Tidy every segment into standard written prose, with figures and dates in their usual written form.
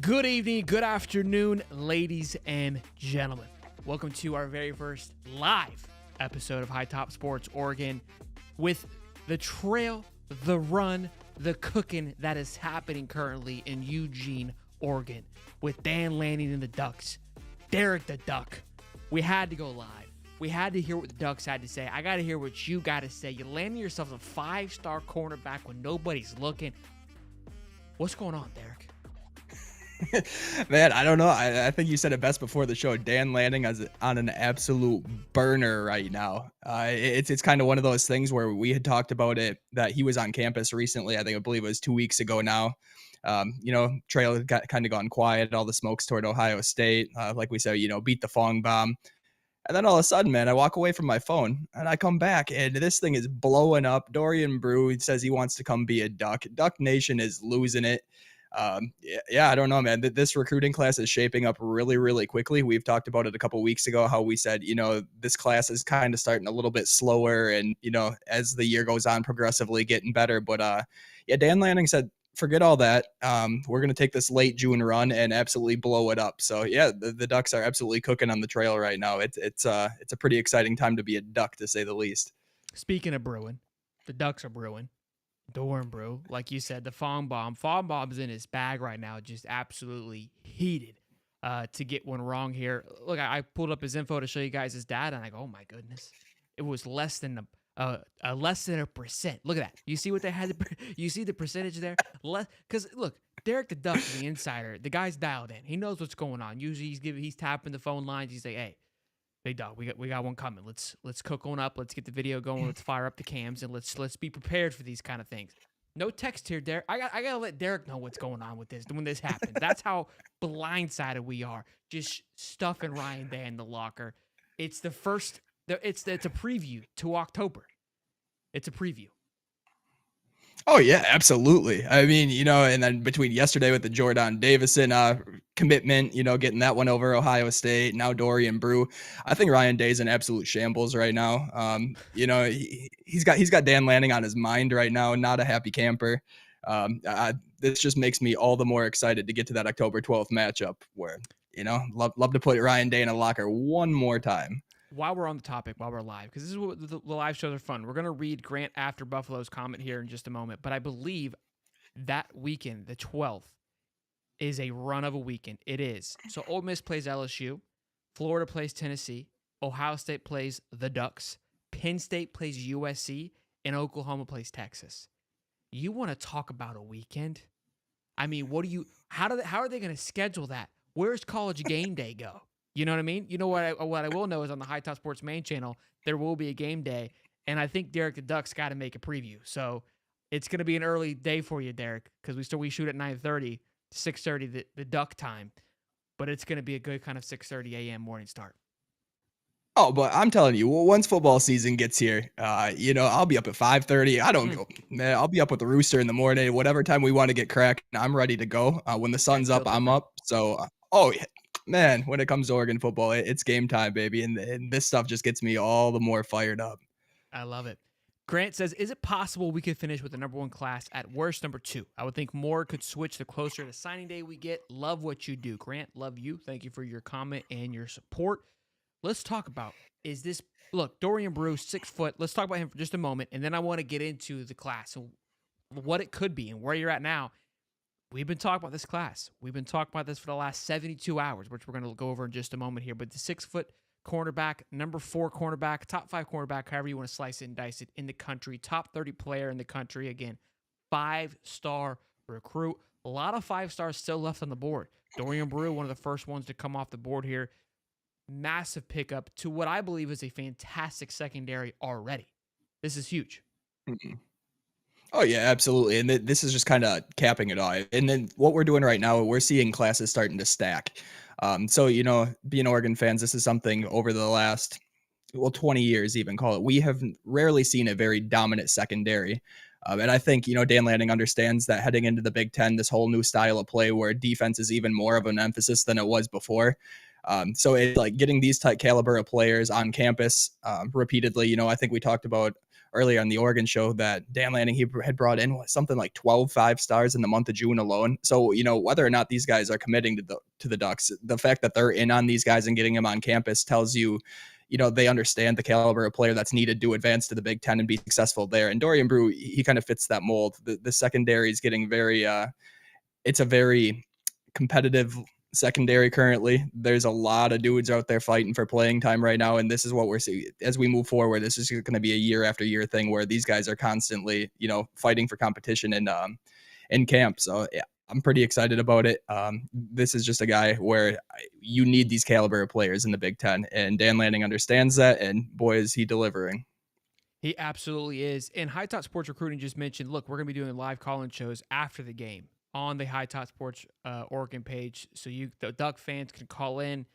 Good evening, good afternoon, ladies and gentlemen. Welcome to our very first live episode of High Top Sports Oregon with the trail, the run, the cooking that is happening currently in Eugene, Oregon with Dan Lanning and the Ducks. Derek the Duck. We had to go live. We had to hear what the Ducks had to say. I got to hear what you got to say. You landed yourself a five-star cornerback when nobody's looking. What's going on, Derek? Man, I don't know. I think you said it best before the show. Dan Lanning is on an absolute burner right now. It's kind of one of those things where we had talked about it, that he was on campus recently. I believe it was 2 weeks ago now. Trail had kind of gone quiet. All the smokes toward Ohio State. Like we said, beat the Fong bomb. And then all of a sudden, man, I walk away from my phone and I come back and this thing is blowing up. Dorian Brew says he wants to come be a Duck. Duck Nation is losing it. I don't know, man. This recruiting class is shaping up really, really quickly. We've talked about it a couple of weeks ago, how we said, this class is kind of starting a little bit slower and, as the year goes on, progressively getting better. But Dan Lanning said, forget all that. We're going to take this late June run and absolutely blow it up. So yeah, the Ducks are absolutely cooking on the trail right now. It's a pretty exciting time to be a Duck, to say the least. Speaking of brewing, the Ducks are brewing. Dorian Brew, like you said, the Fong bomb. Fong bomb's in his bag right now, just absolutely heated to get one wrong here. Look, I pulled up his info to show you guys his data, and I go, oh my goodness, it was less than a percent. Look at that. You see what they had? You see the percentage there? Because look, Derek the Duck, the insider, the guy's dialed in. He knows what's going on. Usually he's tapping the phone lines. He's like, hey, big dog, we got one coming. Let's cook one up. Let's get the video going. Let's fire up the cams and let's be prepared for these kind of things. No text here, Derek. I gotta let Derek know what's going on with this when this happens. That's how blindsided we are. Just stuffing Ryan Day in the locker. It's the first. It's a preview to October. It's a preview. Oh, yeah, absolutely. I mean, and then between yesterday with the Jordan Davison commitment, getting that one over Ohio State, now Dorian Brew, I think Ryan Day's in absolute shambles right now. He's got Dan Lanning on his mind right now, not a happy camper. This just makes me all the more excited to get to that October 12th matchup where, love to put Ryan Day in a locker one more time. While we're on the topic, while we're live, because this is what the live shows are fun. We're going to read Grant After Buffalo's comment here in just a moment, but I believe that weekend, the 12th, is a run of a weekend. It is. So Ole Miss plays LSU, Florida plays Tennessee, Ohio State plays the Ducks, Penn State plays USC, and Oklahoma plays Texas. You want to talk about a weekend? I mean, how are they going to schedule that? Where's College Game Day go? You know what I mean? You know what I will know is on the High Top Sports main channel, there will be a game day, and I think Derek the Duck's got to make a preview. So it's going to be an early day for you, Derek, because we shoot at 9:30, 6:30 the Duck time, but it's going to be a good kind of 6:30 a.m. morning start. Oh, but I'm telling you, once football season gets here, I'll be up at 5:30. I don't go, man. I'll be up with the rooster in the morning. Whatever time we want to get cracking, I'm ready to go. When the sun's up, I'm up. So, yeah. Man, when it comes to Oregon football, it's game time, baby. And this stuff just gets me all the more fired up. I love it. Grant says, is it possible we could finish with the number one class, at worst number two? I would think more could switch the closer to signing day we get. Love what you do. Grant, love you. Thank you for your comment and your support. Let's talk about, look, Dorian Brew, 6 foot. Let's talk about him for just a moment, and then I want to get into the class and what it could be and where you're at now. We've been talking about this class. We've been talking about this for the last 72 hours, which we're going to go over in just a moment here. But the 6 foot cornerback, number 4 cornerback, top 5 cornerback, however you want to slice it and dice it, in the country, top 30 player in the country. Again, 5-star recruit. A lot of 5 stars still left on the board. Dorian Brew, one of the first ones to come off the board here. Massive pickup to what I believe is a fantastic secondary already. This is huge. Mm-hmm. Oh, yeah, absolutely. And this is just kind of capping it all. And then what we're doing right now, we're seeing classes starting to stack. So, being Oregon fans, this is something over the last, 20 years even, call it. We have rarely seen a very dominant secondary. And I think, Dan Lanning understands that heading into the Big Ten, this whole new style of play where defense is even more of an emphasis than it was before. So it's like getting these type caliber of players on campus repeatedly. I think we talked about earlier on the Oregon show that Dan Lanning, he had brought in something like 12 5-stars in the month of June alone. So, whether or not these guys are committing to the Ducks, the fact that they're in on these guys and getting them on campus tells you, they understand the caliber of player that's needed to advance to the Big Ten and be successful there. And Dorian Brew, he kind of fits that mold. The secondary is getting very, it's a very competitive secondary currently. There's a lot of dudes out there fighting for playing time right now, and this is what we're seeing as we move forward. This is going to be a year after year thing where these guys are constantly, fighting for competition in camp. So yeah, I'm pretty excited about it. This is just a guy where you need these caliber of players in the Big Ten, and Dan Lanning understands that, and boy, is he delivering. He absolutely is. And High Top Sports Recruiting just mentioned, look, we're going to be doing live call-in shows after the game on the High Top Sports Oregon page. So the Duck fans can call in.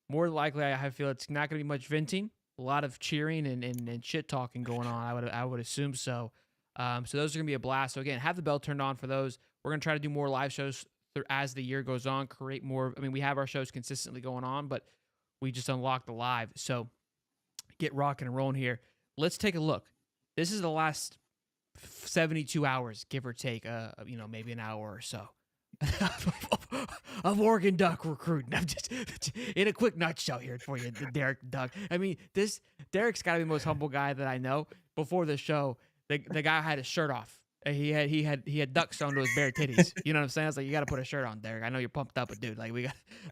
More likely, I feel it's not going to be much venting. A lot of cheering and shit talking going on. I would assume so. So those are going to be a blast. So again, have the bell turned on for those. We're going to try to do more live shows as the year goes on, create more. I mean, we have our shows consistently going on, but we just unlocked the live. So get rocking and rolling here. Let's take a look. This is the last 72 hours, give or take, maybe an hour or so of Oregon Duck recruiting. I'm just in a quick nutshell here for you, Derek Duck. I mean, Derek's got to be the most humble guy that I know. Before the show, the guy had his shirt off. He had ducks sewn to his bare titties. You know what I'm saying? I was like, you got to put a shirt on, Derek. I know you're pumped up, but dude, like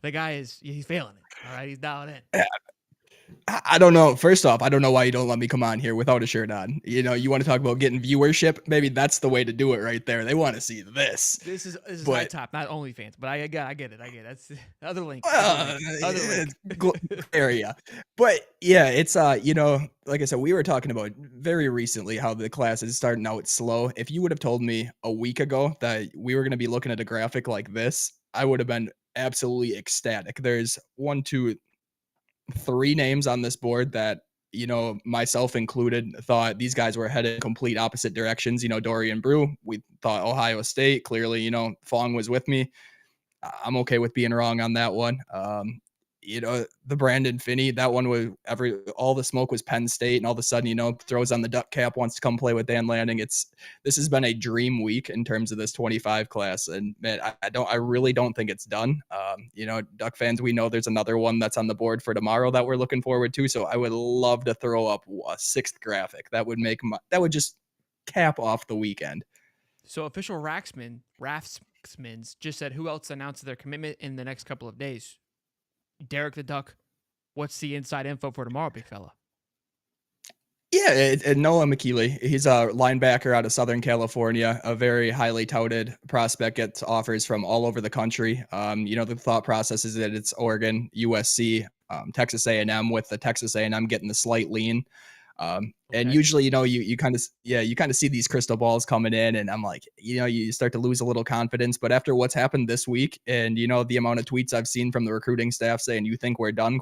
the guy he's feeling it. All right, he's dialed in. I don't know. First off, I don't know why you don't let me come on here without a shirt on. You want to talk about getting viewership? Maybe that's the way to do it right there. They want to see this. This is high top, not OnlyFans, but I get it. That's the other link. Other link. Area. But yeah, it's like I said, we were talking about very recently how the class is starting out slow. If you would have told me a week ago that we were going to be looking at a graphic like this, I would have been absolutely ecstatic. There's 3 names on this board that, myself included, thought these guys were headed complete opposite directions. Dorian Brew, we thought Ohio State. Clearly, Fong was with me. I'm okay with being wrong on that one. The Brandon Finney, that one was all the smoke was Penn State, and all of a sudden, throws on the duck cap, wants to come play with Dan Lanning. This has been a dream week in terms of this 25 class, and man, I really don't think it's done. Duck fans, we know there's another one that's on the board for tomorrow that we're looking forward to. So I would love to throw up a 6th graphic that would just cap off the weekend. So official Raftsman's just said who else announced their commitment in the next couple of days. Derek the Duck, what's the inside info for tomorrow, big fella? Yeah, Noah McKeely. He's a linebacker out of Southern California, a very highly touted prospect, gets offers from all over the country. The thought process is that it's Oregon, USC, Texas A&M, with the Texas A&M getting the slight lean. And usually, you kind of see these crystal balls coming in, and I'm like, you start to lose a little confidence. But after what's happened this week, and the amount of tweets I've seen from the recruiting staff saying, "You think we're done?" ?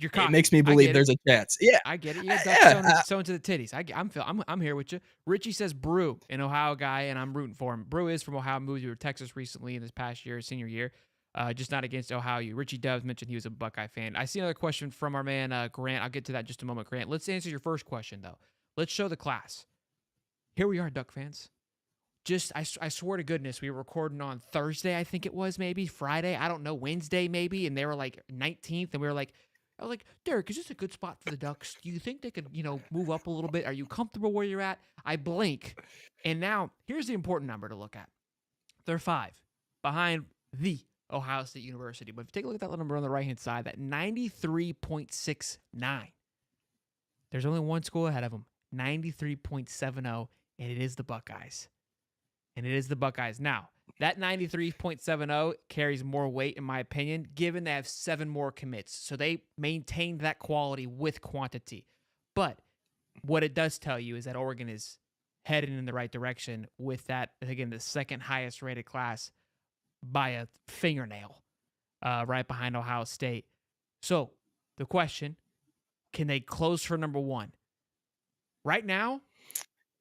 It makes me believe there's a chance. Yeah, I get it. You got sewn to the titties. I'm here with you. Richie says Brew, an Ohio guy, and I'm rooting for him. Brew is from Ohio, moved to Texas recently in this past year, senior year. Just not against Ohio. Richie Doves mentioned he was a Buckeye fan. I see another question from our man Grant. I'll get to that in just a moment, Grant. Let's answer your first question, though. Let's show the class. Here we are, Duck fans. I swear to goodness, we were recording on Thursday, I think it was, maybe Friday. I don't know, Wednesday maybe, and they were like 19th, and I was like, Derek, is this a good spot for the Ducks? Do you think they could, move up a little bit? Are you comfortable where you're at? I blink, and now here's the important number to look at. They're 5 behind the Ohio State University. But if you take a look at that little number on the right-hand side, that 93.69. There's only one school ahead of them, 93.70, and it is the Buckeyes. Now, that 93.70 carries more weight, in my opinion, given they have 7 more commits. So they maintained that quality with quantity. But what it does tell you is that Oregon is headed in the right direction with that, again, the second highest rated class by a fingernail, right behind Ohio State. So the question, can they close for number 1? Right now,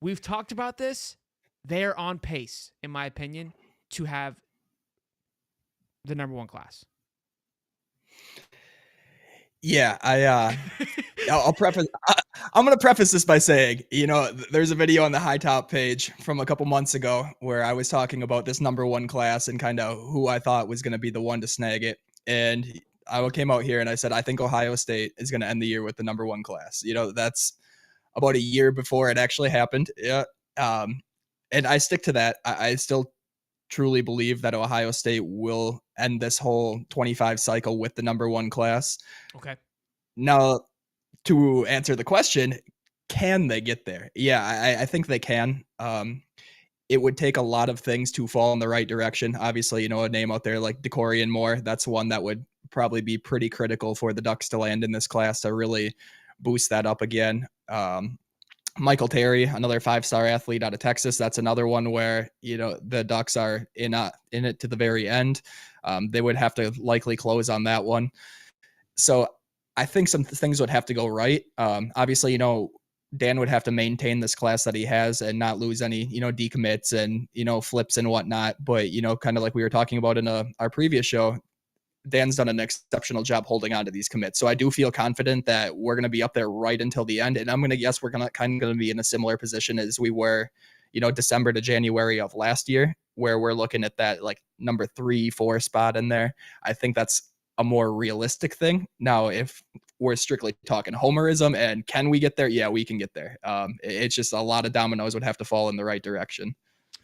we've talked about this. They're on pace, in my opinion, to have the number 1 class. Yeah, I'll preface. I'm gonna preface this by saying, there's a video on the High Top page from a couple months ago where I was talking about this number one class and kind of who I thought was gonna be the one to snag it. And I came out here and I said I think Ohio State is gonna end the year with the number one class. That's about a year before it actually happened. Yeah. Um, and I stick to that. I still truly believe that Ohio State will end this whole 25 cycle with the number one class. Okay. Now, to answer the question, can they get there? Yeah, I think they can. It would take a lot of things to fall in the right direction. Obviously, a name out there like Dorian Moore, that's one that would probably be pretty critical for the Ducks to land in this class to really boost that up again. Michael Terry, another 5-star athlete out of Texas. That's another one where, the Ducks are in it to the very end. They would have to likely close on that one. So I think some things would have to go right. Obviously, Dan would have to maintain this class that he has and not lose any, decommits and, flips and whatnot. But, kind of like we were talking about in our previous show, Dan's done an exceptional job holding on to these commits. So I do feel confident that we're going to be up there right until the end. And I'm going to guess we're going to be in a similar position as we were, December to January of last year, where we're looking at that like number 3-4 spot in there. I think that's a more realistic thing. Now, if we're strictly talking homerism and can we get there? Yeah, we can get there. It's just a lot of dominoes would have to fall in the right direction.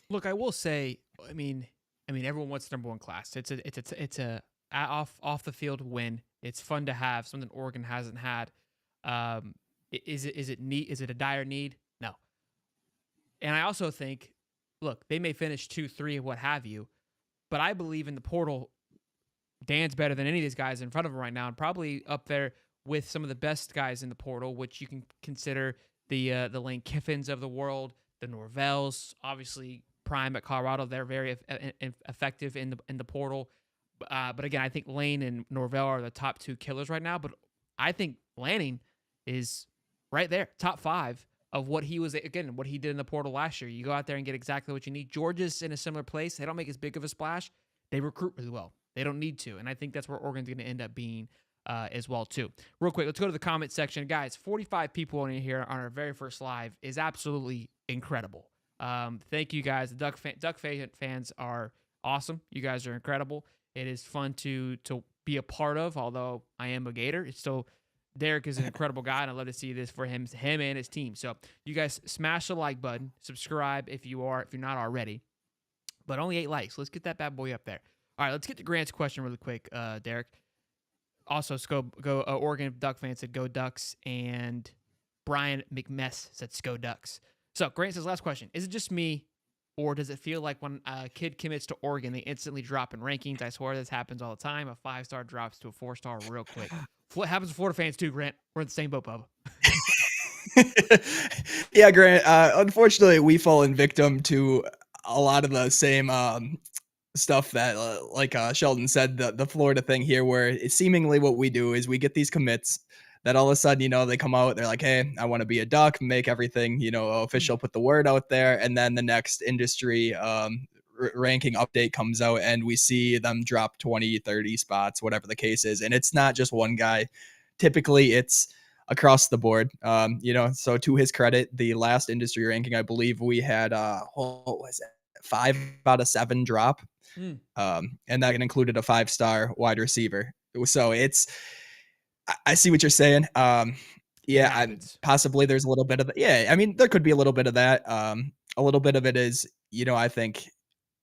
Look, I will say, everyone wants number one class. It's a off the field win. It's fun to have something Oregon hasn't had. Is it need? Is it a dire need? No. And I also think, look, they may finish 2-3, what have you, but I believe in the portal. Dan's better than any of these guys in front of him right now, and probably up there with some of the best guys in the portal, which you can consider the Lane Kiffins of the world, the Norvells, obviously prime at Colorado. They're very effective in the portal. But again, I think Lane and Norvell are the top two killers right now. But I think Lanning is right there, top 5 of what he was, again, what he did in the portal last year. You go out there and get exactly what you need. Georgia's in a similar place. They don't make as big of a splash. They recruit really well. They don't need to. And I think that's where Oregon's going to end up being as well, too. Real quick, let's go to the comment section. Guys, 45 people in here on our very first live is absolutely incredible. Thank you, guys. The Duck fans are awesome. You guys are incredible. It is fun to be a part of, although I am a Gator. It's still, Derek is an incredible guy, and I love to see this for him and his team. So you guys smash the like button. Subscribe if you're not already. But only 8 likes. Let's get that bad boy up there. All right, let's get to Grant's question really quick, Derek. Also, Oregon Duck fan said go Ducks, and Brian McMess said go Ducks. So Grant says, last question. Is it just me, or does it feel like when a kid commits to Oregon, they instantly drop in rankings? I swear this happens all the time. A 5-star drops to a 4-star real quick. What happens to Florida fans too, Grant? We're in the same boat, Bubba. Yeah, Grant. Unfortunately, we fallen victim to a lot of the same stuff that, like Sheldon said, the Florida thing here, where it's seemingly what we do is we get these commits that all of a sudden, they come out, they're like, hey, I want to be a Duck, make everything, official, put the word out there. And then the next industry ranking update comes out and we see them drop 20, 30 spots, whatever the case is. And it's not just one guy. Typically it's across the board. So to his credit, the last industry ranking, I believe we had, what was it? 5 out of 7 drop. And that included a 5-star wide receiver. So I see what you're saying. Possibly there's a little bit of I mean, there could be a little bit of that. A little bit of it is, I think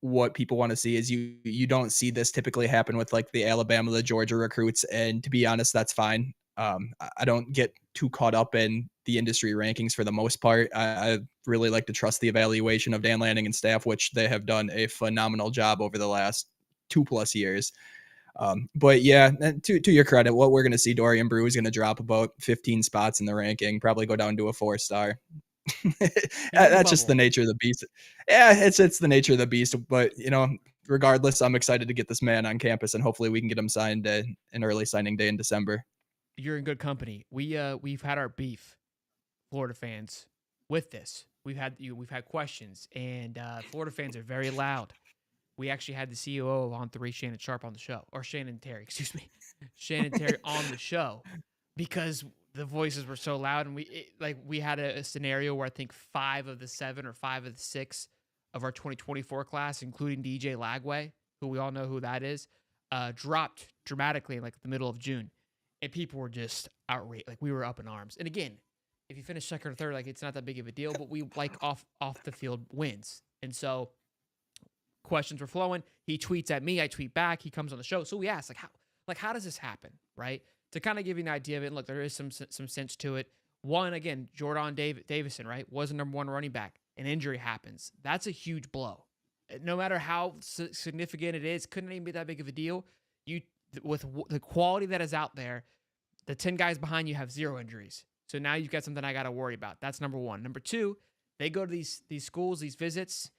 what people want to see is you don't see this typically happen with like the Alabama, the Georgia recruits. And to be honest, that's fine. I don't get too caught up in the industry rankings for the most part. I really like to trust the evaluation of Dan Lanning and staff, which they have done a phenomenal job over the last 2+ years. But yeah, to your credit, what we're going to see, Dorian Brew is going to drop about 15 spots in the ranking, probably go down to a 4-star. That's just the nature of the beast. Yeah, it's the nature of the beast. But regardless, I'm excited to get this man on campus, and hopefully we can get him signed an early signing day in December. You're in good company. We've had our beef, Florida fans, with this. We've had questions, and Florida fans are very loud. we actually had the CEO of On3, Shannon Sharp, on the show, or Shannon Terry, excuse me, Shannon Terry on the show, because the voices were so loud, and we had a scenario where I think 5 of the 7 or 5 of the 6 of our 2024 class, including DJ Lagway, who we all know who that is, dropped dramatically in like the middle of June, and people were just outraged. Like, we were up in arms. And again, if you finish second or third, like, it's not that big of a deal, but we like off the field wins. And so questions were flowing. He tweets at me, I tweet back. He comes on the show. So we asked, how does this happen, right? To kind of give you an idea of it. Look, there is some sense to it. One, again, Jordan Davison, right, was the number 1 running back. An injury happens. That's a huge blow. No matter how significant it is, couldn't even be that big of a deal. With the quality that is out there, the 10 guys behind you have 0 injuries. So now you've got something I got to worry about. That's number 1. Number 2, they go to these schools, these visits.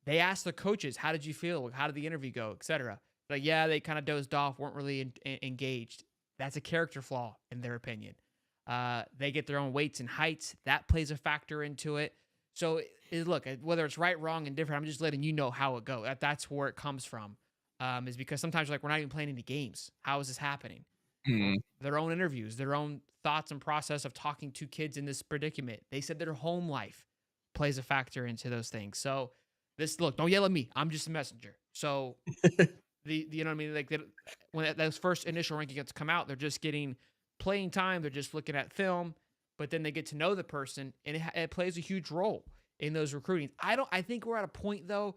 They ask the coaches, how did you feel? How did the interview go, etc. Like, yeah, they kind of dozed off, weren't really engaged. That's a character flaw, in their opinion. They get their own weights and heights. That plays a factor into it. So, look, whether it's right, wrong, and different, I'm just letting you know how it goes. That's where it comes from, is because sometimes we're not even playing any games. How is this happening? Mhm. Their own interviews, their own thoughts and process of talking to kids in this predicament. They said their home life plays a factor into those things. So, look, don't yell at me. I'm just a messenger. So, you know what I mean? Like, when those first initial rankings come out, they're just getting playing time. They're just looking at film, but then they get to know the person, and it plays a huge role in those recruiting. I think we're at a point, though.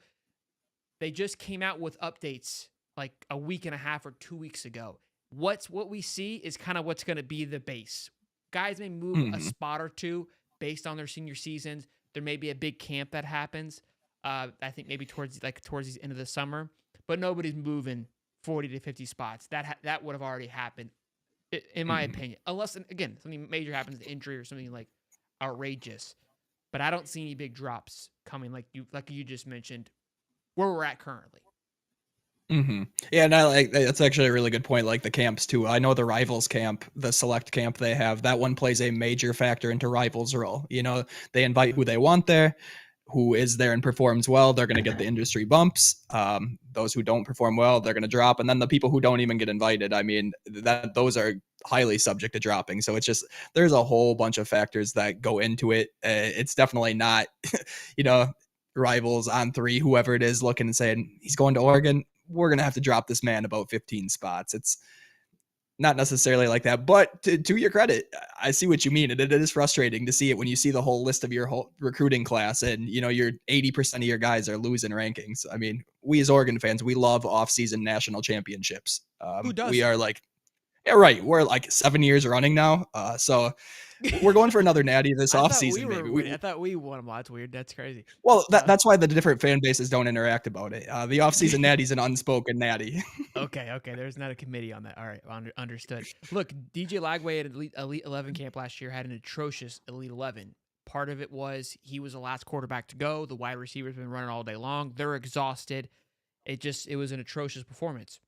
They just came out with updates like a week and a half or 2 weeks ago. What we see is kind of what's going to be the base. Guys may move a Mhm. spot or two based on their senior seasons. There may be a big camp that happens. I think maybe towards the end of the summer, but nobody's moving 40 to 50 spots. That would have already happened, in my Mhm. opinion, unless, again, something major happens, an injury or something like outrageous. But I don't see any big drops coming, like you just mentioned, where we're at currently. Yeah, and that's actually a really good point. Like the camps too. I know the rivals camp, the select camp they have, that one plays a major factor into rivals' role. You know, they invite who they want there, who is there and performs well. They're going to get the industry bumps. Those who don't perform well, they're going to drop. And then the people who don't even get invited, I mean, those are highly subject to dropping. So it's just there's a whole bunch of factors that go into it. It's definitely not, you know, rivals on 3, whoever it is, looking and saying he's going to Oregon, we're going to have to drop this man about 15 spots. It's not necessarily like that, but to your credit, I see what you mean. And it is frustrating to see it when you see the whole list of your whole recruiting class and, you know, your 80% of your guys are losing rankings. I mean, we as Oregon fans, we love off-season national championships. Who We doesn't? are like, yeah, right. We're like 7 years running now. So we're going for another natty this I thought we offseason, were maybe. winning. I thought we won them. That's weird. That's crazy. Well, Uh, that's why the different fan bases don't interact about it. The offseason natty's an unspoken natty. okay. There's not a committee on that. All right, understood. Look, DJ Lagway at Elite 11 camp last year had an atrocious Elite 11. Part of it was he was the last quarterback to go. The wide receivers have been running all day long. They're exhausted. It was an atrocious performance.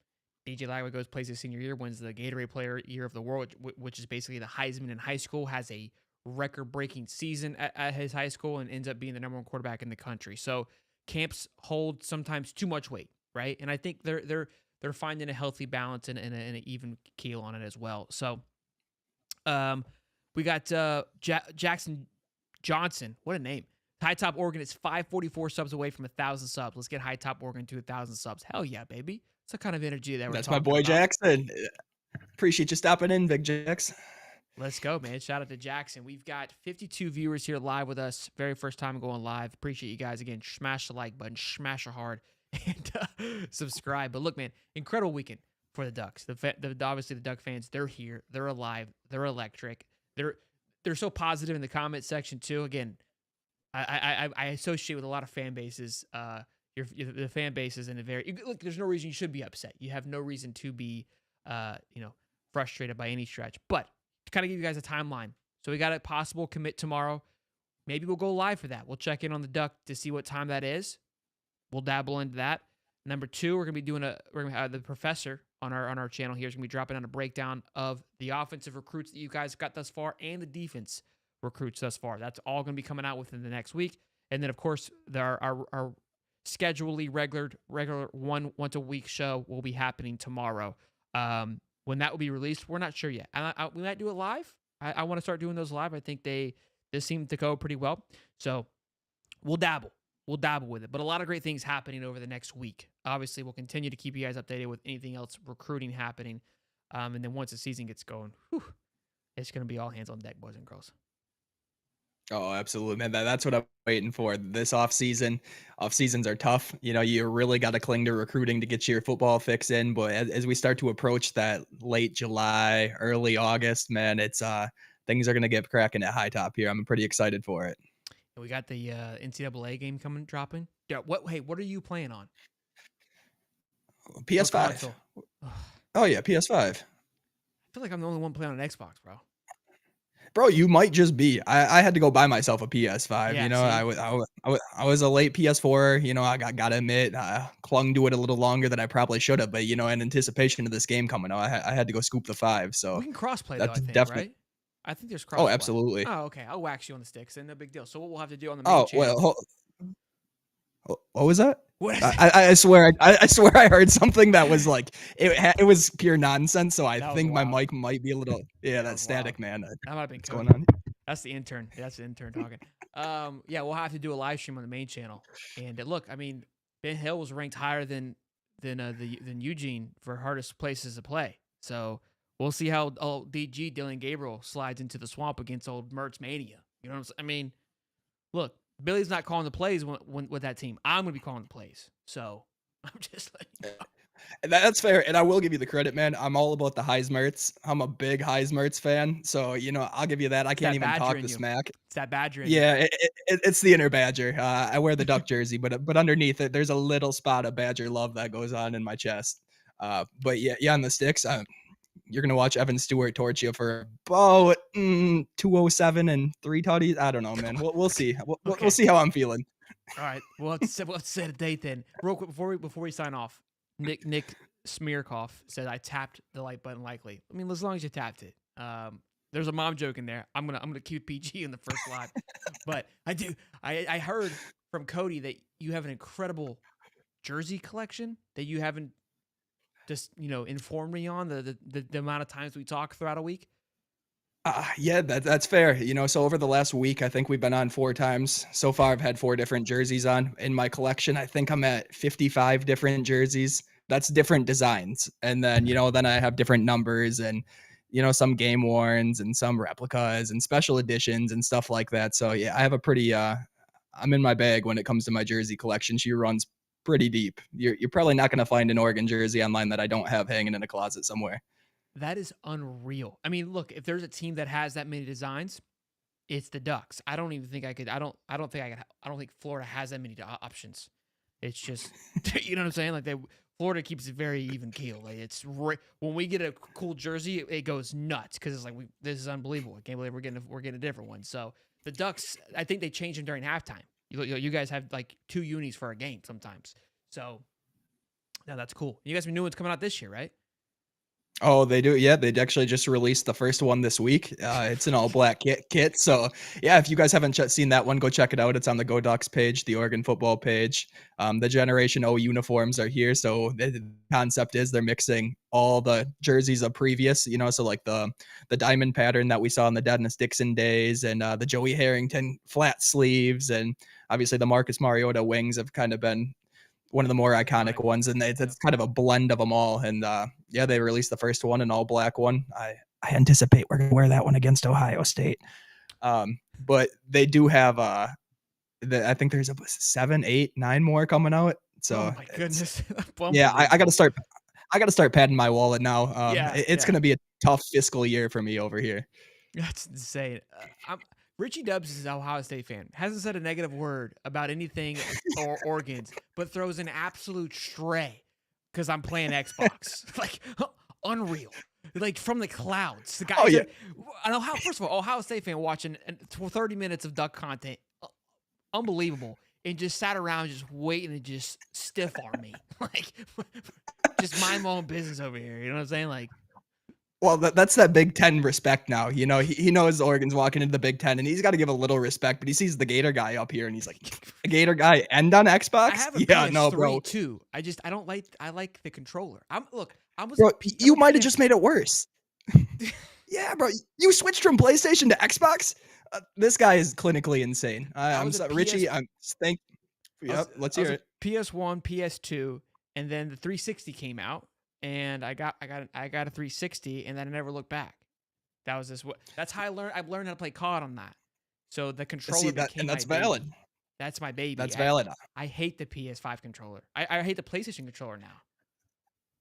DJ Lagway goes, plays his senior year, wins the Gatorade Player Year of the World, which is basically the Heisman in high school, has a record-breaking season at his high school, and ends up being the number 1 quarterback in the country. So camps hold sometimes too much weight, right? And I think they're finding a healthy balance and an even keel on it as well. So, we got Jackson Johnson. What a name! High Top Oregon is 544 subs away from 1,000 subs. Let's get High Top Oregon to 1,000 subs. Hell yeah, baby! It's the kind of energy that we're That's my talking boy about. Jackson. Appreciate you stopping in, Big Jax. Let's go, man. Shout out to Jackson. We've got 52 viewers here live with us. Very first time going live. Appreciate you guys. Again, smash the like button, smash it hard, and subscribe. But look, man, incredible weekend for the Ducks. Obviously, the Duck fans, they're here. They're alive. They're electric. They're so positive in the comment section, too. Again, I associate with a lot of fan bases. The fan bases in a look. There's no reason you should be upset. You have no reason to be, frustrated by any stretch. But to kind of give you guys a timeline, so we got a possible commit tomorrow. Maybe we'll go live for that. We'll check in on the Duck to see what time that is. We'll dabble into that. Number 2, we're gonna be doing the professor on our channel here is gonna be dropping on a breakdown of the offensive recruits that you guys got thus far and the defense recruits thus far. That's all gonna be coming out within the next week. And then of course our schedulely regular once a week show will be happening tomorrow. When that will be released, we're not sure yet. We might do it live. I want to start doing those live. I think they seem to go pretty well. So we'll dabble. We'll dabble with it. But a lot of great things happening over the next week. Obviously, we'll continue to keep you guys updated with anything else recruiting happening. And then once the season gets going, it's going to be all hands on deck, boys and girls. Oh, absolutely, man. That's what I'm waiting for this off season. Off seasons are tough. You really got to cling to recruiting to get your football fix in. But as we start to approach that late July, early August, man, it's things are going to get cracking at High Top here. I'm pretty excited for it. And we got the NCAA game dropping. Yeah. What are you playing on? PS5. Oh yeah, PS5. I feel like I'm the only one playing on an Xbox, bro. Bro, you might just be. I had to go buy myself a PS5. Yeah, I was a late PS4. I gotta admit, clung to it a little longer than I probably should have. But in anticipation of this game coming out, I had to go scoop the 5. So we can crossplay though. I that's think, definitely. right? I think there's crossplay. Oh, absolutely. Oh, okay. I'll wax you on the sticks, and no big deal. So what we'll have to do on the main channel. Well, what was that? I swear I heard something that was like it was pure nonsense. So I think my mic might be a little that static, man. That might have been going on. That's the intern. That's the intern talking. Yeah, we'll have to do a live stream on the main channel. And look, I mean, Ben Hill was ranked higher than Eugene for hardest places to play. So we'll see how DG Dylan Gabriel slides into the swamp against old Mertz Mania. You know what I'm saying? I mean, look. Billy's not calling the plays with that team. I'm going to be calling the plays. So I'm just like, That's fair. And I will give you the credit, man. I'm all about the Heismerts. I'm a big Heismerts fan. So, I'll give you that. I can't even talk the smack. It's that Badger. Yeah, it's the inner Badger. I wear the Duck jersey, but underneath it, there's a little spot of Badger love that goes on in my chest. But yeah, on the sticks, you're going to watch Evan Stewart torch you for about 207 and 3 tutties. I don't know, man. We'll see. We'll see how I'm feeling. All right. Well, let's set a date then. Real quick before we sign off, Nick Smearkoff said I tapped the like button likely. I mean, as long as you tapped it. There's a mom joke in there. I'm gonna keep PG in the first live, but I heard from Cody that you have an incredible jersey collection that you haven't just informed me on the amount of times we talk throughout a week. Yeah, that's fair. So over the last week, I think we've been on 4 times. So far, I've had 4 different jerseys on in my collection. I think I'm at 55 different jerseys. That's different designs. And then, then I have different numbers and, some game worns and some replicas and special editions and stuff like that. So yeah, I have a pretty, I'm in my bag when it comes to my jersey collection. She runs pretty deep. You're probably not going to find an Oregon jersey online that I don't have hanging in a closet somewhere. That is unreal. I mean, look, if there's a team that has that many designs, it's the Ducks. I don't even think I could. I don't think Florida has that many options. It's just, you know what I'm saying? Like Florida keeps it very even keel. Like when we get a cool jersey, it goes nuts because it's like this is unbelievable. I can't believe we're getting a different one. So the Ducks, I think they change them during halftime. You guys have like 2 unis for a game sometimes. So yeah, that's cool. You guys have new ones coming out this year, right? Oh, they do. Yeah, they actually just released the first one this week. It's an all black kit. So yeah, if you guys haven't seen that one, go check it out. It's on the Go Ducks page, the Oregon football page. The Generation O uniforms are here. So the concept is they're mixing all the jerseys of previous, so like the diamond pattern that we saw in the Dennis Dixon days and the Joey Harrington flat sleeves. And obviously the Marcus Mariota wings have kind of been one of the more iconic ones, and it's kind of a blend of them all. And yeah, they released the first one, an all black one. I anticipate we're gonna wear that one against Ohio State. But they do have I think there's 7, 8, 9 more coming out. So oh my goodness. Yeah, I gotta start padding my wallet now. It's gonna be a tough fiscal year for me over here. That's insane. Richie Dubs is an Ohio State fan. Hasn't said a negative word about anything or organs, but throws an absolute stray because I'm playing Xbox. Like, unreal. Like, from the clouds. The guy. First of all, Ohio State fan watching 30 minutes of Duck content. Unbelievable. And just sat around just waiting to just stiff arm me. Like, just mind my own business over here. You know what I'm saying? Like, well, that's that Big Ten respect now. He knows Oregon's walking into the Big Ten, and he's got to give a little respect. But he sees the Gator guy up here, and he's like, Gator guy and on I Xbox? have a Yeah, no, PS3 bro. too. I don't like. I like the controller. I was a Bro, I'm you a might have just PS. made it worse. Yeah, bro. You switched from PlayStation to Xbox? This guy is clinically insane. I I'm was a sorry, PS. Richie. I'm thank. Yep, let's I was hear a it. PS1, PS2, and then the 360 came out, and I got a 360, and then I never looked back. That was just what. That's how I learned. I've learned how to play COD on that. So the See controller that, became and my that's valid. baby. That's my baby. That's valid. I hate the PS5 controller. I hate the PlayStation controller now.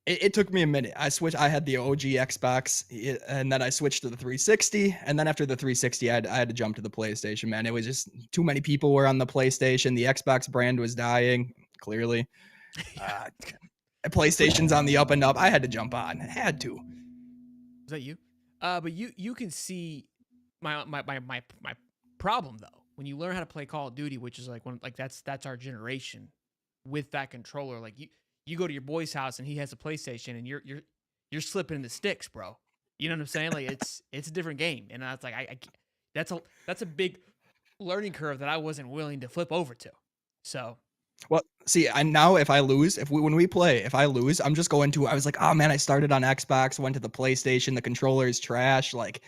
It took me a minute. I had the OG Xbox, and then I switched to the 360. And then after the 360, I had to jump to the PlayStation, man. It was just too many people were on the PlayStation. The Xbox brand was dying, clearly. Yeah. PlayStation's on the up and up. I had to jump on. I had to. Is that you? But you can see my problem though. When you learn how to play Call of Duty, which is that's our generation, with that controller, like you go to your boy's house and he has a PlayStation and you're slipping in the sticks, bro. You know what I'm saying? Like it's a different game, and that's like that's a big learning curve that I wasn't willing to flip over to. So Well, see, I now if I lose, when we play, if I lose, I'm just going to. I was like, oh man, I started on Xbox, went to the PlayStation, the controller is trash. Like,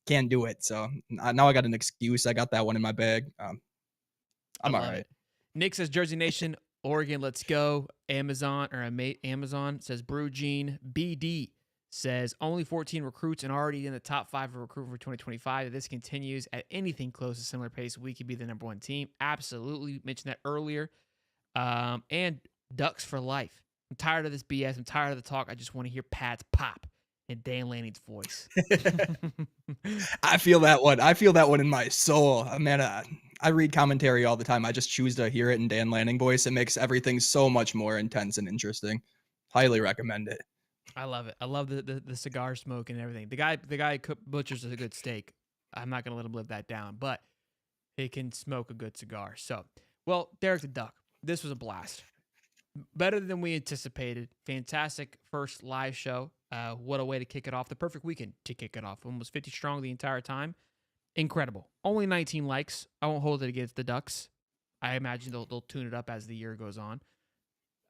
can't do it. So now I got an excuse. I got that one in my bag. I'm all love right. it. Nick says Jersey Nation, Oregon, let's go. Amazon says Brew Gene. BD says only 14 recruits and already in the top 5 of recruiting for 2025. If this continues at anything close to similar pace, we could be the number 1 team. Absolutely. Mentioned that earlier. And Ducks for life. I'm tired of this BS. I'm tired of the talk. I just want to hear Pat's pop in Dan Lanning's voice. I feel that one. I feel that one in my soul. Man, I read commentary all the time. I just choose to hear it in Dan Lanning voice. It makes everything so much more intense and interesting. Highly recommend it. I love it. I love the cigar smoke and everything. The guy butchers a good steak. I'm not gonna let him live that down, but he can smoke a good cigar. So, well, Derek the Duck, this was a blast. Better than we anticipated. Fantastic first live show. What a way to kick it off. The perfect weekend to kick it off. Almost 50 strong the entire time. Incredible. Only 19 likes. I won't hold it against the Ducks. I imagine they'll tune it up as the year goes on.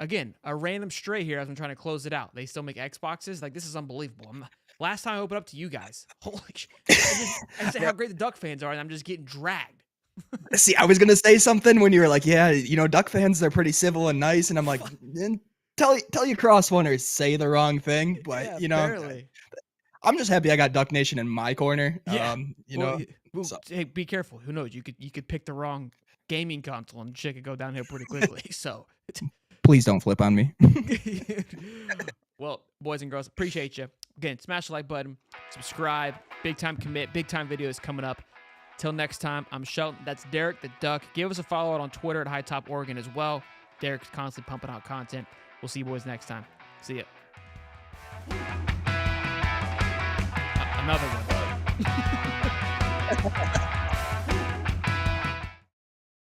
Again, a random stray here as I'm trying to close it out. They still make Xboxes. Like, this is unbelievable. Last time I opened up to you guys, holy shit. I said how great the Duck fans are, and I'm just getting dragged. See, I was gonna say something when you were like, yeah, Duck fans, they're pretty civil and nice, and I'm like, tell you cross oneers say the wrong thing, but Barely. I'm just happy I got Duck Nation in my corner. Yeah. So. Hey, be careful. Who knows? You could pick the wrong gaming console and shit could go downhill pretty quickly. So please don't flip on me. Well, boys and girls, appreciate you. Again, smash the like button, subscribe, big time commit, big time videos coming up. Till next time, I'm Shelton. That's Derek the Duck. Give us a follow out on Twitter at High Top Oregon as well. Derek's constantly pumping out content. We'll see you boys next time. See ya. Another one.